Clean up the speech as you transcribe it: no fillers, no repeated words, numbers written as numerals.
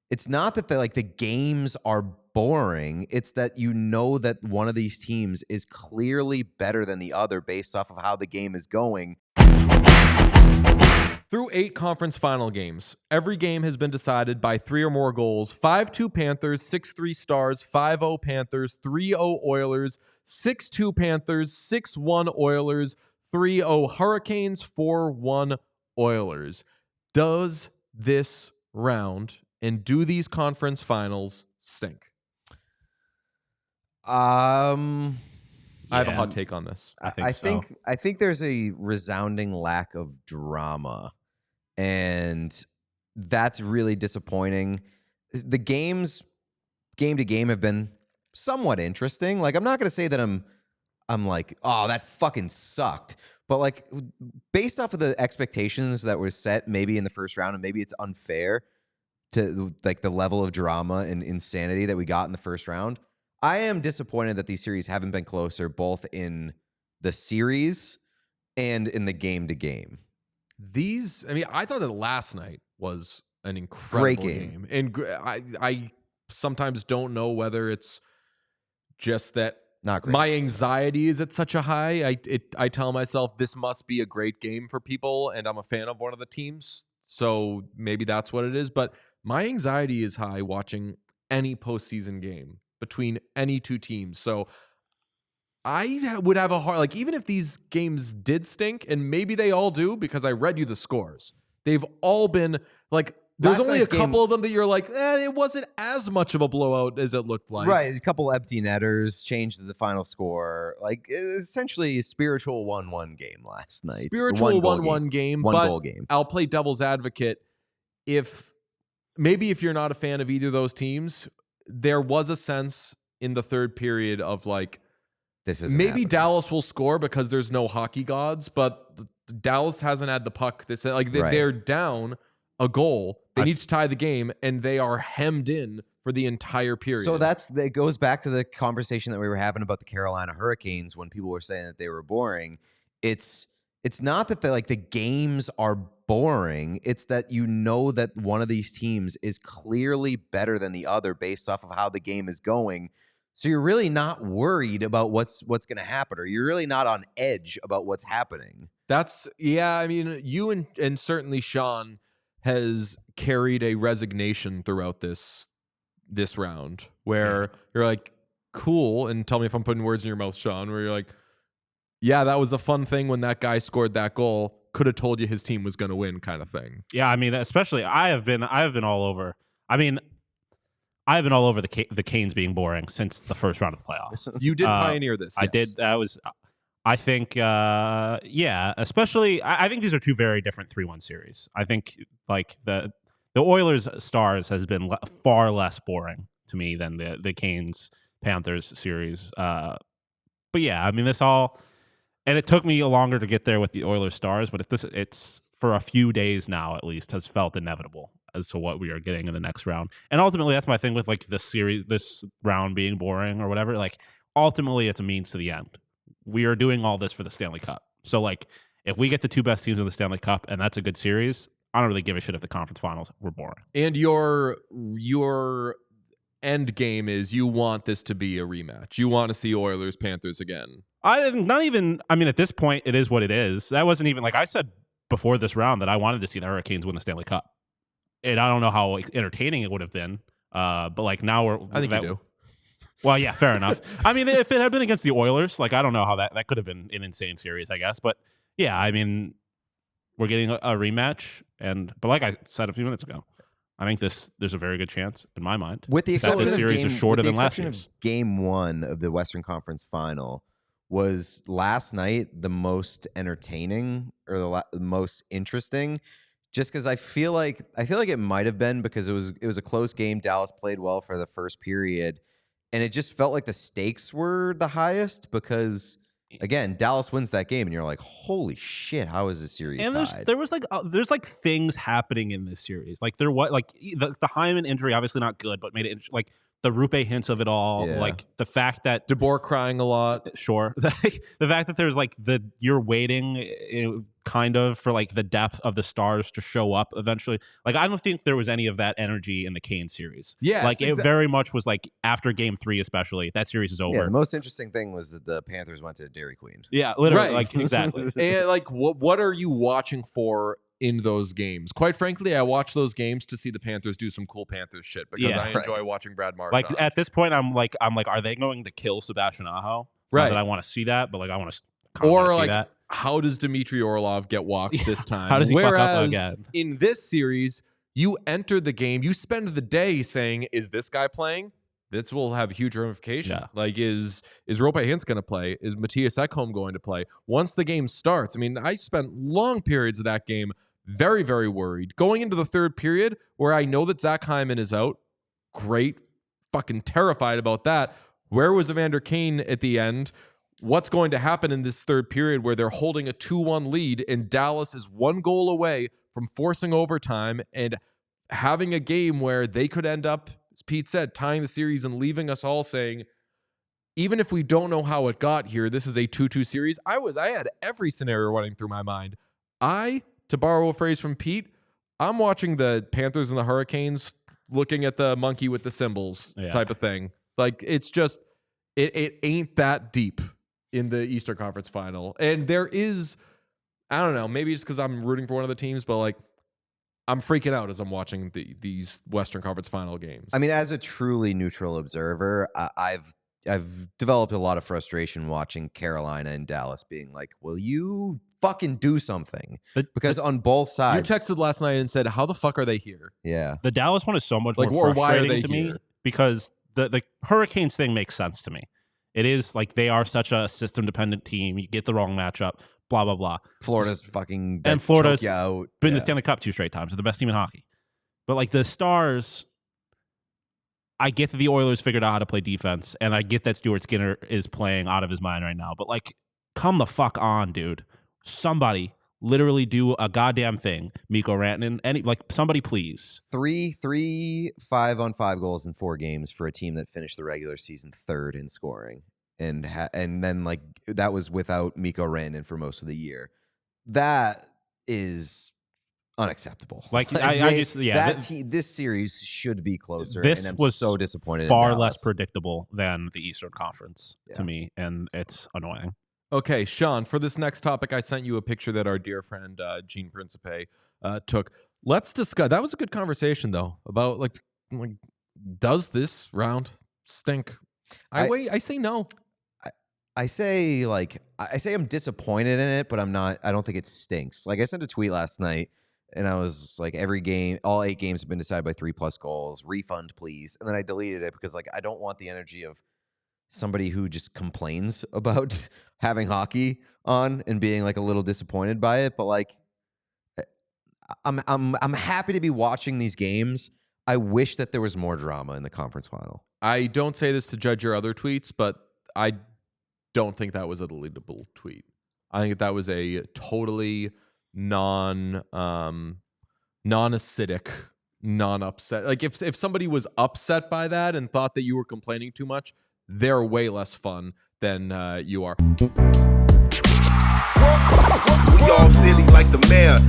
it's not that the games are boring. It's that that one of these teams is clearly better than the other based off of how the game is going. Through 8 conference final games, every game has been decided by 3 or more goals. 5-2 Panthers, 6-3 Stars, 5-0 Panthers, 3-0 Oilers, 6-2 Panthers, 6-1 Oilers, 3-0 Hurricanes, 4-1 Oilers. Does this round and do these conference finals stink? I have a hot take on this. I think there's a resounding lack of drama, and that's really disappointing. The games, game to game, have been somewhat interesting. Like, I'm not going to say that I'm like, oh, that fucking sucked. But like, based off of the expectations that were set, maybe in the first round, and maybe it's unfair to like the level of drama and insanity that we got in the first round, I am disappointed that these series haven't been closer, both in the series and in the game to game. I thought that last night was an incredible game. And I sometimes don't know whether it's just that not great. My anxiety is at such a high. I tell myself this must be a great game for people, and I'm a fan of one of the teams, so maybe that's what it is. But my anxiety is high watching any postseason game between any two teams. So I would have a hard, like, even if these games did stink, and maybe they all do, because I read you the scores, they've all been like, there's only a couple of them that you're like, it wasn't as much of a blowout as it looked like. Right, a couple empty netters changed the final score. Like, essentially a spiritual 1-1 game last night. Spiritual 1-1 game, one goal game. I'll play devil's advocate. If you're not a fan of either of those teams, there was a sense in the third period of like, this isn't maybe happening. Dallas will score because there's no hockey gods, but Dallas hasn't had the puck. They're down a goal. They need to tie the game, and they are hemmed in for the entire period. So that goes back to the conversation that we were having about the Carolina Hurricanes when people were saying that they were boring. It's not that the games are boring. It's that that one of these teams is clearly better than the other based off of how the game is going. So you're really not worried about what's going to happen, or you're really not on edge about what's happening. You and certainly Sean has carried a resignation throughout this round where you're like, cool, and tell me if I'm putting words in your mouth, Sean, where you're like, yeah, that was a fun thing when that guy scored that goal. Could have told you his team was going to win, kind of thing. Yeah, I mean, especially I have been all over. I mean, I have been all over the Canes being boring since the first round of the playoffs. You did pioneer this. I did. I think, especially, I think these are two very different 3-1 series. I think like the Oilers Stars has been far less boring to me than the Canes Panthers series. But yeah, I mean, and it took me longer to get there with the Oilers Stars, but it's for a few days now at least has felt inevitable as to what we are getting in the next round. And ultimately, that's my thing with like this round being boring or whatever. Like, ultimately, it's a means to the end. We are doing all this for the Stanley Cup. So, like, if we get the two best teams in the Stanley Cup and that's a good series, I don't really give a shit if the conference finals were boring. And your end game is you want this to be a rematch. You want to see Oilers Panthers again. I mean, at this point, it is what it is. That wasn't even, like I said before this round, that I wanted to see the Hurricanes win the Stanley Cup. And I don't know how entertaining it would have been. But like now I think you do. Well, yeah, fair enough. I mean, if it had been against the Oilers, like, I don't know how that could have been an insane series, I guess. But yeah, I mean, we're getting a rematch, but like I said a few minutes ago, I think there's a very good chance in my mind, with the exception that this series is shorter than last year's. Game 1 of the Western Conference Final was last night the most entertaining or the most interesting. Just because I feel like it might have been because it was a close game. Dallas played well for the first period. And it just felt like the stakes were the highest because, again, Dallas wins that game, and you're like, "Holy shit! How is this series tied?" And there's things happening in this series. Like the Hyman injury, obviously not good, but made it like the Rupe hints of it all, Yeah. like the fact that DeBoer crying a lot. sure, the fact that there's like you're waiting kind of for like the depth of the stars to show up eventually. Like I don't think there was any of that energy in the Kane series. Yes, like it very much was like after Game 3, especially that series is over. Yeah, the most interesting thing was that the Panthers went to Dairy Queen. Yeah, literally, Right. like exactly. And like, what are you watching for in those games? Quite frankly, I watch those games to see the Panthers do some cool Panthers shit because Yeah. I enjoy watching Brad Marchand. Like at this point, I'm like, are they going to kill Sebastian Aho? Right. Not that I want to see that, but like I want to. Or see like, that. how does Dmitry Orlov get walked this time? How does he fuck up Whereas again? in this series, you enter the game, you spend the day saying, "Is this guy playing?" This will have huge ramification. Yeah. Like, is Rope Hintz going to play? Is Matthias Ekholm going to play? Once the game starts, I mean, I spent long periods of that game very, very worried. Going into the third period, where I know that Zach Hyman is out, great, fucking terrified about that. Where was Evander Kane at the end? What's going to happen in this third period where they're holding a 2-1 lead and Dallas is 1 goal away from forcing overtime and having a game where they could end up, as Pete said, tying the series and leaving us all saying, even if we don't know how it got here, this is a 2-2 series. I had every scenario running through my mind. To borrow a phrase from Pete, I'm watching the Panthers and the Hurricanes looking at the monkey with the cymbals type of thing. Like, it's just, it ain't that deep in the Eastern Conference Final. And there is, I don't know, maybe it's because I'm rooting for one of the teams, but like, I'm freaking out as I'm watching these Western Conference Final games. I mean, as a truly neutral observer, I've developed a lot of frustration watching Carolina and Dallas being like, will you fucking do something? Because on both You sides. texted last night and said, how the fuck are they here? Yeah. The Dallas one is so much Like, more or why are frustrating they to me here? because the Hurricanes thing makes sense to me. It is like they are such a system dependent team. You get the wrong matchup, blah blah blah. Florida's fucking And Florida's choke you out. Been Yeah. the Stanley Cup 2 straight times. They're the best team in hockey. But like the Stars, I get that the Oilers figured out how to play defense, and I get that Stuart Skinner is playing out of his mind right now. But like, come the fuck on, dude. Somebody literally do a goddamn thing. Mikko Rantanen, somebody please. Three 5-on-5 goals in 4 games for a team that finished the regular season 3rd in scoring, and then like that was without Mikko Rantanen for most of the year. That is unacceptable. Like this series should be closer. This and I'm was so disappointed. Far in less Dallas. predictable than the Eastern Conference Yeah. to me, and it's annoying. Okay, Sean, for this next topic, I sent you a picture that our dear friend Gene Principe took. Let's discuss. That was a good conversation, though, about like does this round stink? I say no. I say I'm disappointed in it, but I'm not. I don't think it stinks. Like I sent a tweet last night, and I was like, every game, all 8 games have been decided by 3+ goals. Refund, please. And then I deleted it because like I don't want the energy of somebody who just complains about having hockey on and being like a little disappointed by it. But like, I'm happy to be watching these games. I wish that there was more drama in the conference final. I don't say this to judge your other tweets, but I don't think that was a deletable tweet. I think that was a totally non-acidic, non-upset. Like if somebody was upset by that and thought that you were complaining too much, they're way less fun than you are. We all silly like the mayor.